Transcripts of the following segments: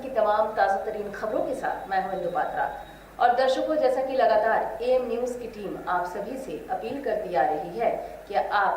की तमाम ताज़ा तरीन खबरों के साथ मैं हूं इंदु पात्रा। और दर्शकों, जैसा कि लगातार एएम न्यूज़ की टीम आप सभी से अपील करती आ रही है कि आप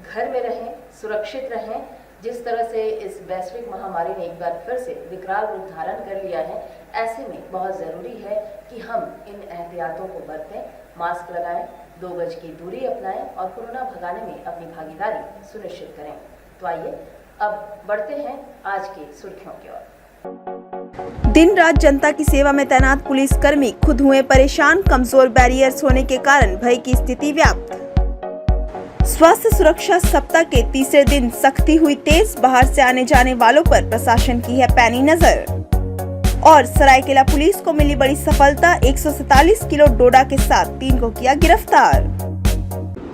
घर में रहें, सुरक्षित रहें। जिस तरह से इस वैश्विक महामारी ने एक बार फिर से विकराल रूप धारण कर लिया है, ऐसे में बहुत ज़रूरी है कि हम इन एहतियातों को बरतें, मास्क लगाएं, 2 गज की दूरी अपनाएं और कोरोना भगाने में अपनी भागीदारी सुनिश्चित करें। तो आइए अब बढ़ते हैं आज की सुर्खियों की ओर। दिन रात जनता की सेवा में तैनात पुलिसकर्मी खुद हुए परेशान। कमजोर बैरियर्स होने के कारण भय की स्थिति व्याप्त। स्वास्थ्य सुरक्षा सप्ताह के तीसरे दिन सख्ती हुई तेज। बाहर से आने जाने वालों पर प्रशासन की है पैनी नजर। और सरायकेला पुलिस को मिली बड़ी सफलता, 147 किलो डोडा के साथ 3 को किया गिरफ्तार।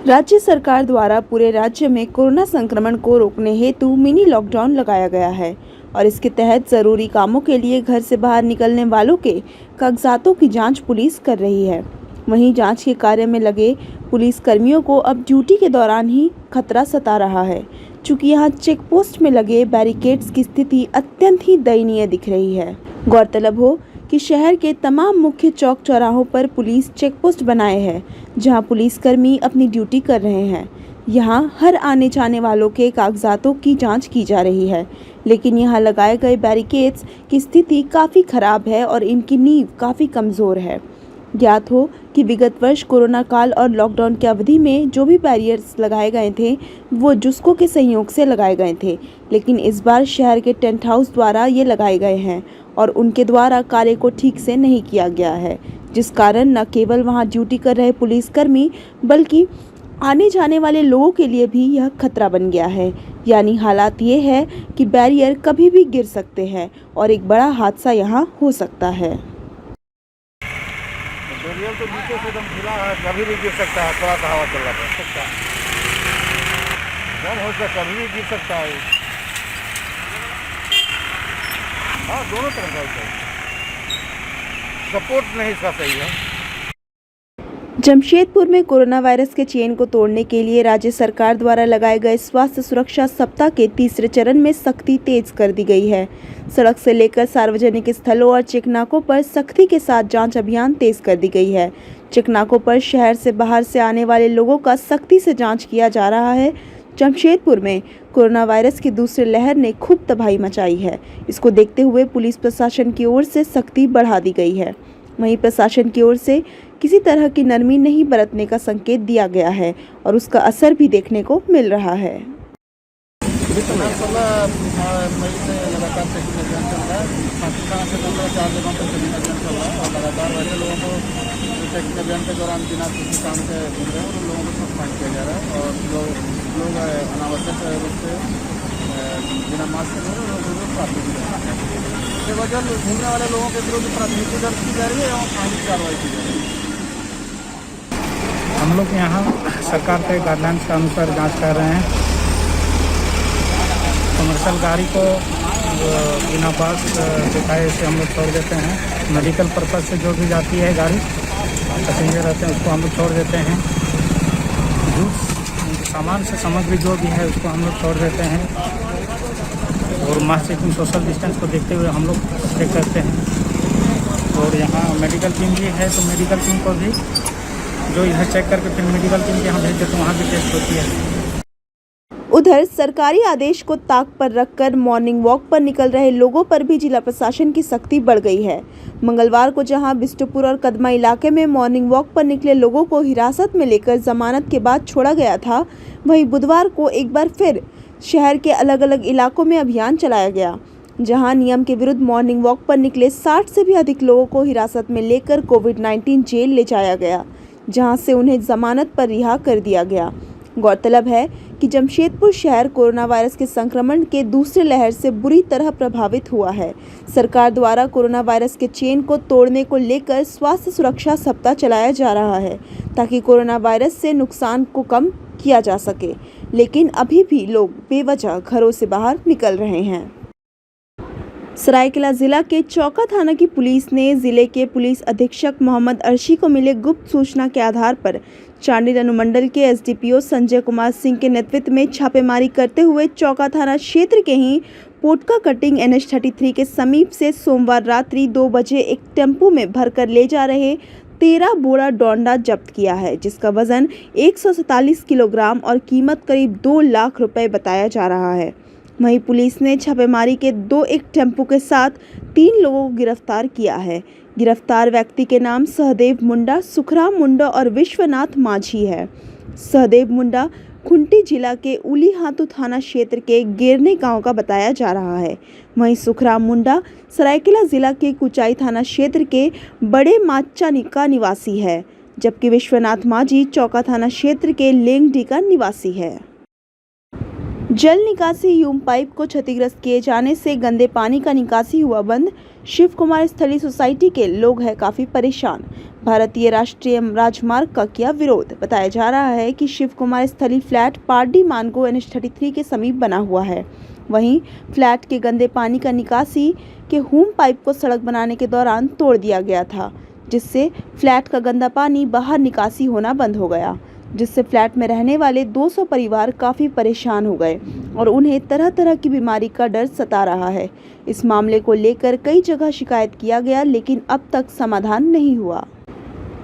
राज्य सरकार द्वारा पूरे राज्य में कोरोना संक्रमण को रोकने हेतु मिनी लॉकडाउन लगाया गया है और इसके तहत जरूरी कामों के लिए घर से बाहर निकलने वालों के कागजातों की जांच पुलिस कर रही है। वहीं जांच के कार्य में लगे पुलिस कर्मियों को अब ड्यूटी के दौरान ही खतरा सता रहा है, चूँकि यहाँ चेक पोस्ट में लगे बैरिकेड्स की स्थिति अत्यंत ही दयनीय दिख रही है। गौरतलब हो कि शहर के तमाम मुख्य चौक चौराहों पर पुलिस चेक पोस्ट बनाए हैं, जहां पुलिसकर्मी अपनी ड्यूटी कर रहे हैं। यहां हर आने जाने वालों के कागजातों की जांच की जा रही है, लेकिन यहां लगाए गए बैरिकेड्स की स्थिति काफ़ी खराब है और इनकी नींव काफ़ी कमज़ोर है। ज्ञात हो कि विगत वर्ष कोरोना काल और लॉकडाउन की अवधि में जो भी बैरियर्स लगाए गए थे वो जुस्को के सहयोग से लगाए गए थे, लेकिन इस बार शहर के टेंट हाउस द्वारा ये लगाए गए हैं और उनके द्वारा कार्य को ठीक से नहीं किया गया है, जिस कारण न केवल वहां ड्यूटी कर रहे पुलिसकर्मी बल्कि आने जाने वाले लोगों के लिए भी यह खतरा बन गया है। यानी हालात ये है कि बैरियर कभी भी गिर सकते हैं और एक बड़ा हादसा यहां हो सकता है। बैरियर तो नीचे से एकदम खुला है, कभी भी गिर सकता है। थोड़ा सा हवा चल रहा है, जब हो सकता कभी भी गिर सकता है। हाँ, दोनों तरफ का सपोर्ट नहीं इसका सही है। जमशेदपुर में कोरोना वायरस के चेन को तोड़ने के लिए राज्य सरकार द्वारा लगाए गए स्वास्थ्य सुरक्षा सप्ताह के तीसरे चरण में सख्ती तेज कर दी गई है। सड़क से लेकर सार्वजनिक स्थलों और चेकनाकों पर सख्ती के साथ जांच अभियान तेज कर दी गई है। चेकनाकों पर शहर से बाहर से आने वाले लोगों का सख्ती से जाँच किया जा रहा है। जमशेदपुर में कोरोना वायरस की दूसरी लहर ने खूब तबाही मचाई है। इसको देखते हुए पुलिस प्रशासन की ओर से सख्ती बढ़ा दी गई है। वहीं प्रशासन की ओर से किसी तरह की नरमी नहीं बरतने का संकेत दिया गया है और उसका असर भी देखने को मिल रहा है। लगातार चेकिंग अभियान चल रहा है। पाकिस्तान से 4 जगहों पर चेकिंग अभियान चल रहा है और लगातार वैसे लोगों को चेकिंग अभियान के दौरान बिना किसी काम के घूम रहे हैं उन लोगों को सस्पेंड किया जा रहा है। और जो लोग अनावश्यक रूप से बिना मास्क के लोगों को प्राथमिकी इसके वजह घूमने वाले लोगों के विरुद्ध प्राथमिकी दर्ज की जा रही है और आगे कार्रवाई की जा रही है। हम लोग यहाँ सरकार के गाइडलाइंस के अनुसार जांच कर रहे हैं। कमर्शियल गाड़ी को बिना पास दिखाए से हम लोग छोड़ देते हैं। मेडिकल पर्पज़ से जो भी जाती है गाड़ी, पैसेंजर रहते हैं, उसको हम लोग छोड़ देते हैं। गुड्स सामान से सामग्री जो भी है उसको हम लोग छोड़ देते हैं और मास्क चेकिंग, सोशल डिस्टेंस को देखते हुए हम लोग चेक करते हैं। और यहाँ मेडिकल टीम भी है तो मेडिकल टीम को भी जो इधर चेक करके फिर मेडिकल टीम के यहाँ भेज देते हैं, वहाँ भी टेस्ट होती है। उधर सरकारी आदेश को ताक पर रखकर मॉर्निंग वॉक पर निकल रहे लोगों पर भी जिला प्रशासन की सख्ती बढ़ गई है। मंगलवार को जहां बिष्टुपुर और कदमा इलाके में मॉर्निंग वॉक पर निकले लोगों को हिरासत में लेकर जमानत के बाद छोड़ा गया था, वहीं बुधवार को एक बार फिर शहर के अलग अलग इलाकों में अभियान चलाया गया, जहां नियम के विरुद्ध मॉर्निंग वॉक पर निकले 60 से भी अधिक लोगों को हिरासत में लेकर कोविड-19 जेल ले जाया गया, जहां से उन्हें जमानत पर रिहा कर दिया गया। गौरतलब है कि जमशेदपुर शहर कोरोना वायरस के संक्रमण के दूसरे लहर से बुरी तरह प्रभावित हुआ है। सरकार द्वारा कोरोना वायरस के चेन को तोड़ने को लेकर स्वास्थ्य सुरक्षा सप्ताह चलाया जा रहा है, ताकि कोरोना वायरस से नुकसान को कम किया जा सके, लेकिन अभी भी लोग बेवजह घरों से बाहर निकल रहे हैं। सरायकेला जिला के चौका थाना की पुलिस ने जिले के पुलिस अधीक्षक मोहम्मद अर्शी को मिले गुप्त सूचना के आधार पर चांडिल अनुमंडल के एसडीपीओ संजय कुमार सिंह के नेतृत्व में छापेमारी करते हुए चौका थाना क्षेत्र के ही पोटका कटिंग NH-33 के समीप से सोमवार रात्रि 2 बजे एक टेम्पो में भरकर ले जा रहे 13 बोरा डोंडा जब्त किया है, जिसका वजन 147 किलोग्राम और कीमत करीब 2 लाख रुपए बताया जा रहा है। वहीं पुलिस ने छापेमारी के एक टेम्पो के साथ 3 लोगों को गिरफ्तार किया है। गिरफ्तार व्यक्ति के नाम सहदेव मुंडा, सुखराम मुंडा और विश्वनाथ माझी है। सहदेव मुंडा खुंटी जिला के उलीहातू थाना क्षेत्र के गिरने गांव का बताया जा रहा है। वहीं सुखराम मुंडा सरायकेला जिला के कुचाई थाना क्षेत्र के बड़े माचानी का निवासी है, जबकि विश्वनाथ माझी चौका थाना क्षेत्र के लेंगडी का निवासी है। जल निकासी ह्यूम पाइप को क्षतिग्रस्त किए जाने से गंदे पानी का निकासी हुआ बंद। शिव कुमार स्थली सोसाइटी के लोग हैं काफी परेशान। भारतीय राष्ट्रीय राजमार्ग का किया विरोध। बताया जा रहा है कि शिव कुमार स्थली फ्लैट पारडी मानगो NH-33 के समीप बना हुआ है। वहीं फ्लैट के गंदे पानी का निकासी के ह्यूम पाइप को सड़क बनाने के दौरान तोड़ दिया गया था, जिससे फ्लैट का गंदा पानी बाहर निकासी होना बंद हो गया, जिससे फ्लैट में रहने वाले 200 परिवार काफ़ी परेशान हो गए और उन्हें तरह तरह की बीमारी का डर सता रहा है। इस मामले को लेकर कई जगह शिकायत किया गया, लेकिन अब तक समाधान नहीं हुआ।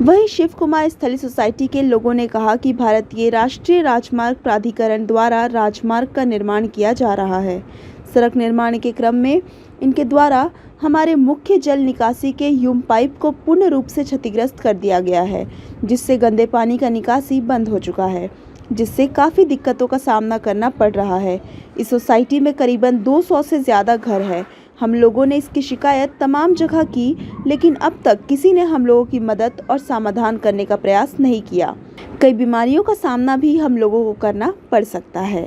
वहीं शिव कुमार स्थली सोसाइटी के लोगों ने कहा कि भारतीय राष्ट्रीय राजमार्ग प्राधिकरण द्वारा राजमार्ग का निर्माण किया जा रहा है। सड़क निर्माण के क्रम में इनके द्वारा हमारे मुख्य जल निकासी के ह्यूम पाइप को पूर्ण रूप से क्षतिग्रस्त कर दिया गया है, जिससे गंदे पानी का निकासी बंद हो चुका है, जिससे काफ़ी दिक्कतों का सामना करना पड़ रहा है। इस सोसाइटी में करीबन 200 से ज़्यादा घर है। हम लोगों ने इसकी शिकायत तमाम जगह की, लेकिन अब तक किसी ने हम लोगों की मदद और समाधान करने का प्रयास नहीं किया। कई बीमारियों का सामना भी हम लोगों को करना पड़ सकता है।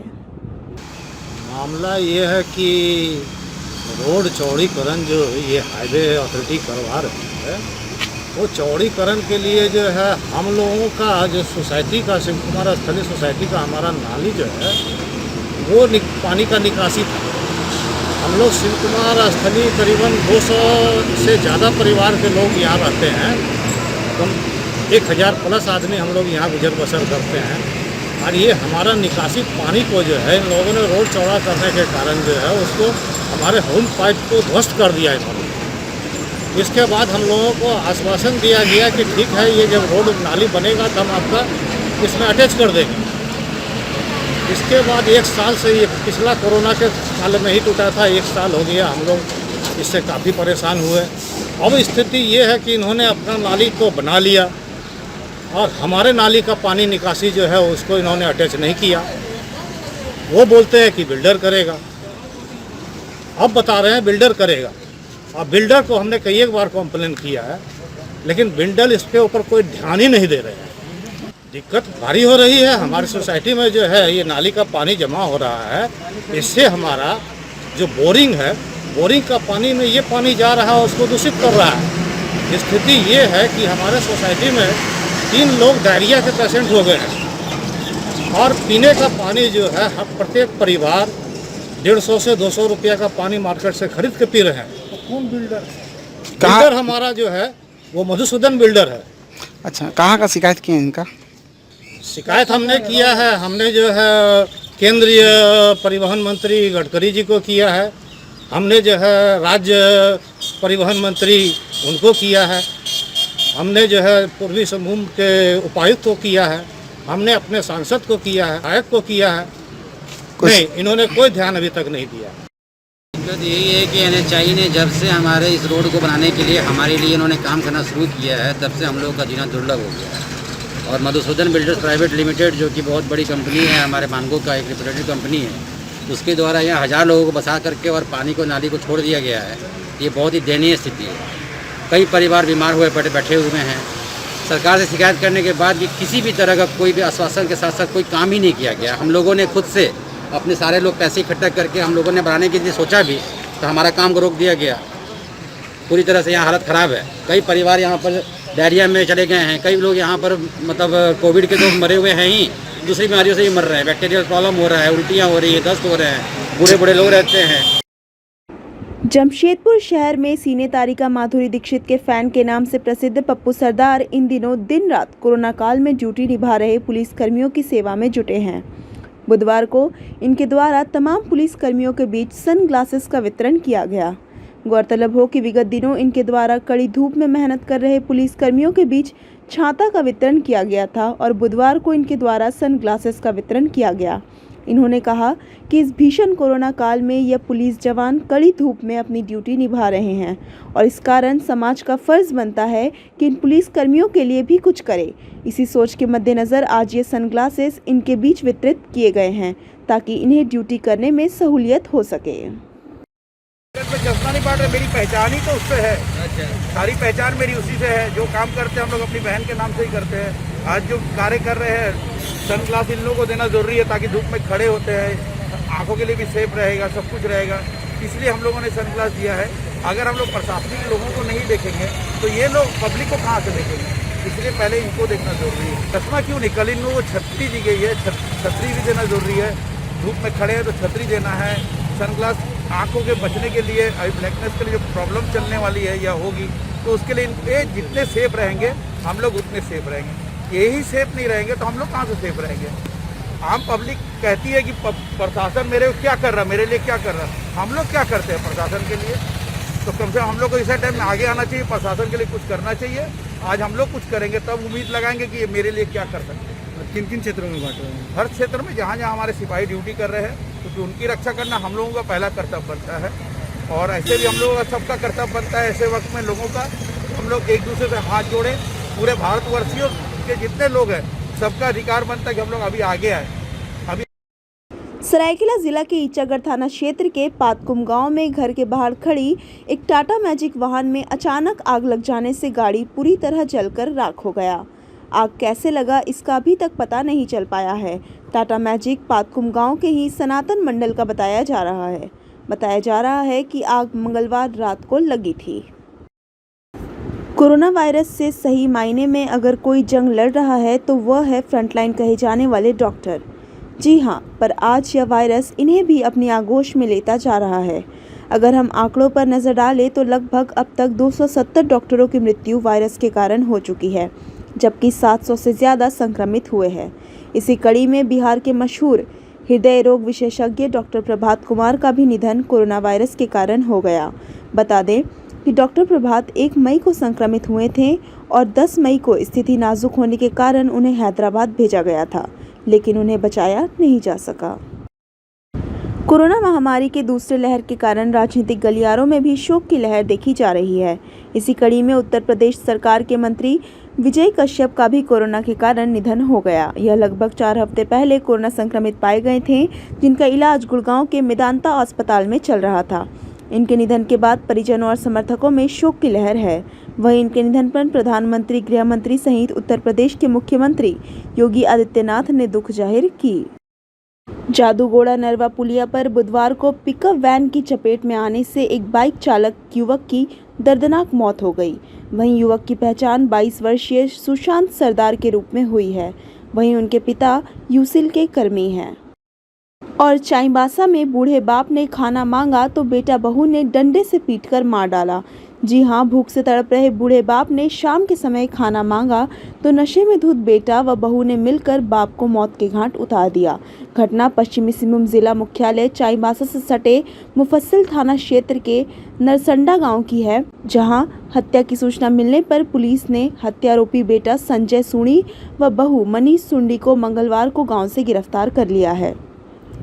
मामला ये है कि रोड चौड़ीकरण जो ये हाईवे अथॉरिटी करवा रही है, वो चौड़ीकरण के लिए जो है हम लोगों का जो सोसाइटी का शिव कुमार स्थली सोसाइटी का हमारा नाली जो है वो पानी का निकासी था। हम लोग शिव कुमार स्थली करीबन 200 से ज़्यादा परिवार के लोग यहाँ रहते हैं। कम 1000 प्लस आदमी हम लोग यहाँ गुजर बसर करते हैं और ये हमारा निकासी पानी को जो है इन लोगों ने रोड चौड़ा करने के कारण जो है उसको हमारे ह्यूम पाइप को ध्वस्त कर दिया इन्होंने। इसके बाद हम लोगों को आश्वासन दिया गया कि ठीक है, ये जब रोड नाली बनेगा तो हम आपका इसमें अटैच कर देंगे। इसके बाद 1 साल से ये पिछला कोरोना के साल में ही टूटा था, 1 साल हो गया, हम लोग इससे काफ़ी परेशान हुए। अब स्थिति ये है कि इन्होंने अपना नाली को बना लिया और हमारे नाली का पानी निकासी जो है उसको इन्होंने अटैच नहीं किया। वो बोलते हैं कि बिल्डर करेगा, अब बता रहे हैं बिल्डर करेगा। अब बिल्डर को हमने कई एक बार कंप्लेन किया है, लेकिन बिल्डर इसके ऊपर कोई ध्यान ही नहीं दे रहे हैं। दिक्कत भारी हो रही है हमारी सोसाइटी में जो है ये नाली का पानी जमा हो रहा है। इससे हमारा जो बोरिंग है, बोरिंग का पानी में ये पानी जा रहा है उसको दूषित कर रहा है। स्थिति ये है कि हमारे सोसाइटी में 3 लोग डायरिया के पेशेंट हो गए हैं और पीने का पानी जो है प्रत्येक परिवार 150 से 200 रुपया का पानी मार्केट से खरीद के पी रहे हैं। तो कौन बिल्डर? बिल्डर हमारा जो है वो मधुसूदन बिल्डर है। अच्छा, कहाँ का शिकायत किए इनका? शिकायत हमने किया है, हमने जो है केंद्रीय परिवहन मंत्री गडकरी जी को किया है, हमने जो है राज्य परिवहन मंत्री उनको किया है, हमने जो है पूर्वी सिंहभूम के उपायुक्त को किया है, हमने अपने सांसद को किया है, विधायक को किया है। नहीं, इन्होंने कोई ध्यान अभी तक नहीं दिया। दिक्कत यही है कि NHI ने जब से हमारे इस रोड को बनाने के लिए हमारे लिए इन्होंने काम करना शुरू किया है, तब से हम लोगों का जीना दुर्लभ हो गया है। और मधुसूदन बिल्डर्स प्राइवेट लिमिटेड जो कि बहुत बड़ी कंपनी है, हमारे मानगो का एक रिप्रेजेंटेटिव कंपनी है, उसके द्वारा यहाँ 1000 लोगों को बसा करके और पानी को नाली को छोड़ दिया गया है। ये बहुत ही दयनीय स्थिति है। कई परिवार बीमार हुए बैठे हुए हैं। सरकार से शिकायत करने के बाद भी किसी भी तरह का कोई भी आश्वासन के साथ साथ कोई काम ही नहीं किया गया। हम लोगों ने खुद से अपने सारे लोग पैसे इकट्ठा करके हम लोगों ने बनाने के लिए सोचा भी, तो हमारा काम को रोक दिया गया। पूरी तरह से यहाँ हालत ख़राब है। कई परिवार यहाँ पर डायरिया में चले गए हैं, कई लोग यहाँ पर मतलब कोविड के तो मरे हुए हैं ही, दूसरी बीमारियों से भी मर रहे हैं। बैक्टीरियल प्रॉब्लम हो रहा है, उल्टियाँ हो रही है, दस्त हो रहे हैं, बूढ़े बूढ़े लोग रहते हैं। जमशेदपुर शहर में सीने तारिका माधुरी दीक्षित के फैन के नाम से प्रसिद्ध पप्पू सरदार इन दिनों दिन रात कोरोना काल में ड्यूटी निभा रहे पुलिस कर्मियों की सेवा में जुटे हैं। बुधवार को इनके द्वारा तमाम पुलिस कर्मियों के बीच सन ग्लासेस का वितरण किया गया। गौरतलब हो कि विगत दिनों इनके द्वारा कड़ी धूप में मेहनत कर रहे पुलिस कर्मियों के बीच छाता का वितरण किया गया था और बुधवार को इनके द्वारा सन ग्लासेस का वितरण किया गया। इन्होंने कहा कि इस भीषण कोरोना काल में यह पुलिस जवान कड़ी धूप में अपनी ड्यूटी निभा रहे हैं और इस कारण समाज का फर्ज बनता है कि इन पुलिस कर्मियों के लिए भी कुछ करे। इसी सोच के मद्देनज़र आज ये सन ग्लासेस इनके बीच वितरित किए गए हैं ताकि इन्हें ड्यूटी करने में सहूलियत हो सके। चश्मा नहीं पाड़ रहे, मेरी पहचान ही तो उससे है। सारी पहचान मेरी उसी से है। जो काम करते हैं हम लोग अपनी बहन के नाम से ही करते हैं। आज जो कार्य कर रहे हैं, सन ग्लास इन लोगों को देना जरूरी है ताकि धूप में खड़े होते हैं, आंखों के लिए भी सेफ रहेगा, सब कुछ रहेगा, इसलिए हम लोगों ने सन ग्लास दिया है। अगर हम लोग प्रशासनिक लोगों को नहीं देखेंगे तो ये लोग पब्लिक को कहाँ से देखेंगे, इसलिए पहले इनको देखना जरूरी है। चश्मा क्यों नहीं, कल इन लोगों को छतरी दी गई है, छतरी भी देना जरूरी है। धूप में खड़े हैं तो छतरी देना है। सन ग्लास आँखों के बचने के लिए, अभी ब्लैकनेस के लिए जो प्रॉब्लम चलने वाली है या होगी, तो उसके लिए इन पे जितने सेफ रहेंगे हम लोग उतने सेफ रहेंगे। यही सेफ नहीं रहेंगे तो हम लोग कहाँ से सेफ रहेंगे। आम पब्लिक कहती है कि प्रशासन मेरे क्या कर रहा, मेरे लिए क्या कर रहा, हम लोग क्या करते हैं प्रशासन के लिए? तो कम से कम हम लोग को इसी टाइम में आगे आना चाहिए, प्रशासन के लिए कुछ करना चाहिए। आज हम लोग कुछ करेंगे तब उम्मीद लगाएंगे कि ये मेरे लिए क्या कर सकते हैं। किन किन क्षेत्रों में बांट रहे हैं? हर क्षेत्र में जहाँ जहाँ हमारे सिपाही ड्यूटी कर रहे हैं, क्योंकि उनकी रक्षा करना हम लोगों का पहला कर्तव्य बनता है और ऐसे भी हम लोगों का सबका कर्तव्य बनता है। ऐसे वक्त में लोगों का हम लोग एक दूसरे से हाथ जोड़ें। पूरे भारतवर्षियों के जितने लोग हैं सबका अधिकार बनता है कि हम लोग अभी आगे आए। सरायकेला जिला के ईचागढ़ थाना क्षेत्र के पातकुम गांव में घर के बाहर खड़ी एक टाटा मैजिक वाहन में अचानक आग लग जाने से गाड़ी पूरी तरह जलकर राख हो गया। आग कैसे लगा इसका अभी तक पता नहीं चल पाया है। टाटा मैजिक पातकुम गांव के ही सनातन मंडल का बताया जा रहा है कि आग मंगलवार रात को लगी थी। कोरोना वायरस से सही मायने में अगर कोई जंग लड़ रहा है तो वह है फ्रंटलाइन कहे जाने वाले डॉक्टर। जी हाँ, पर आज यह वायरस इन्हें भी अपनी आगोश में लेता जा रहा है। अगर हम आंकड़ों पर नज़र डालें तो लगभग अब तक 270 डॉक्टरों की मृत्यु वायरस के कारण हो चुकी है, जबकि 700 से ज़्यादा संक्रमित हुए हैं। इसी कड़ी में बिहार के मशहूर हृदय रोग विशेषज्ञ डॉक्टर प्रभात कुमार का भी निधन कोरोना वायरस के कारण हो गया। बता दें कि डॉक्टर प्रभात 1 मई को संक्रमित हुए थे और 10 मई को स्थिति नाजुक होने के कारण उन्हें हैदराबाद भेजा गया था, लेकिन उन्हें बचाया नहीं जा सका। कोरोना महामारी के दूसरे लहर के कारण राजनीतिक गलियारों में भी शोक की लहर देखी जा रही है। इसी कड़ी में उत्तर प्रदेश सरकार के मंत्री विजय कश्यप का भी कोरोना के कारण निधन हो गया। यह लगभग 4 हफ्ते पहले कोरोना संक्रमित पाए गए थे, जिनका इलाज गुड़गांव के मेदांता अस्पताल में चल रहा था। इनके निधन के बाद परिजनों और समर्थकों में शोक की लहर है। वहीं इनके निधन पर प्रधानमंत्री, गृह मंत्री सहित उत्तर प्रदेश के मुख्यमंत्री योगी आदित्यनाथ ने दुख जाहिर की। जादूगोड़ा नरवा पुलिया पर बुधवार को पिकअप वैन की चपेट में आने से एक बाइक चालक युवक की दर्दनाक मौत हो गई। वहीं युवक की पहचान 22 वर्षीय सुशांत सरदार के रूप में हुई है। वहीं उनके पिता यूसिल के कर्मी हैं। और चाईबासा में बूढ़े बाप ने खाना मांगा तो बेटा बहू ने डंडे से पीटकर मार डाला। जी हां, भूख से तड़प रहे बूढ़े बाप ने शाम के समय खाना मांगा तो नशे में धुत बेटा व बहू ने मिलकर बाप को मौत के घाट उतार दिया। घटना पश्चिमी सिंहभूम जिला मुख्यालय चाईबासा से सटे मुफस्सिल थाना क्षेत्र के नरसंडा गांव की है, जहां हत्या की सूचना मिलने पर पुलिस ने हत्यारोपी बेटा संजय सुंडी व बहू मनीष सुंडी को मंगलवार को गाँव से गिरफ्तार कर लिया है।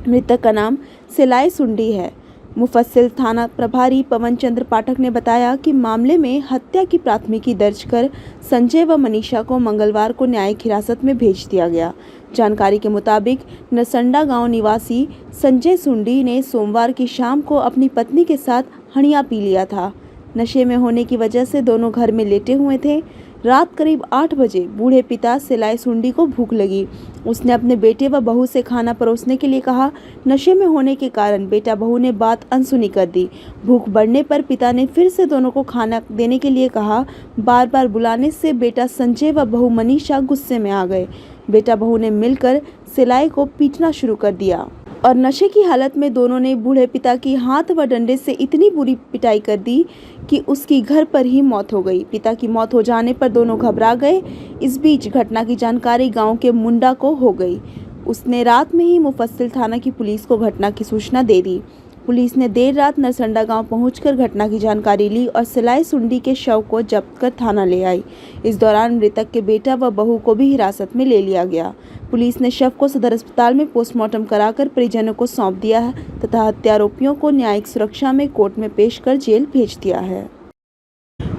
मृतक का नाम सिलाई सुंडी है। मुफस्सिल थाना प्रभारी पवन चंद्र पाठक ने बताया कि मामले में हत्या की प्राथमिकी दर्ज कर संजय व मनीषा को मंगलवार को न्यायिक हिरासत में भेज दिया गया। जानकारी के मुताबिक नरसंडा गांव निवासी संजय सुंडी ने सोमवार की शाम को अपनी पत्नी के साथ हणिया पी लिया था। नशे में होने की वजह से दोनों घर में लेटे हुए थे। रात करीब 8 बजे बूढ़े पिता सिलाई सुंडी को भूख लगी। उसने अपने बेटे व बहू से खाना परोसने के लिए कहा। नशे में होने के कारण बेटा बहू ने बात अनसुनी कर दी। भूख बढ़ने पर पिता ने फिर से दोनों को खाना देने के लिए कहा। बार बार बुलाने से बेटा संजय व बहू मनीषा गुस्से में आ गए। बेटा बहू ने मिलकर सिलाई को पीटना शुरू कर दिया और नशे की हालत में दोनों ने बूढ़े पिता की हाथ व डंडे से इतनी बुरी पिटाई कर दी कि उसकी घर पर ही मौत हो गई। पिता की मौत हो जाने पर दोनों घबरा गए। इस बीच घटना की जानकारी गांव के मुंडा को हो गई। उसने रात में ही मुफस्सिल थाना की पुलिस को घटना की सूचना दे दी। पुलिस ने देर रात नरसंडा गांव पहुंचकर घटना की जानकारी ली और सिलाई सुंडी के शव को जब्त कर थाना ले आई। इस दौरान मृतक के बेटा व बहू को भी हिरासत में ले लिया गया। पुलिस ने शव को सदर अस्पताल में पोस्टमार्टम कराकर परिजनों को सौंप दिया है तथा हत्यारोपियों को न्यायिक सुरक्षा में कोर्ट में पेश कर जेल भेज दिया है।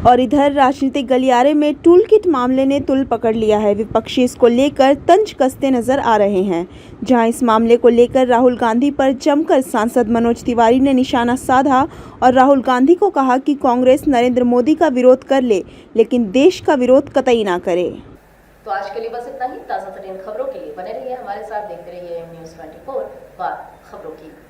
और इधर राजनीतिक गलियारे में टूल किट मामले ने तुल पकड़ लिया है। विपक्षी इसको लेकर तंज कसते नजर आ रहे हैं। जहां इस मामले को लेकर राहुल गांधी पर जमकर सांसद मनोज तिवारी ने निशाना साधा और राहुल गांधी को कहा कि कांग्रेस नरेंद्र मोदी का विरोध कर ले लेकिन देश का विरोध कतई ना करे। तो आज के लिए बस इतना ही। ताज़ा तरीन खबरों के लिए बने रहिए हमारे साथ, देखते रहिए न्यूज़ 24 बात खबरों की।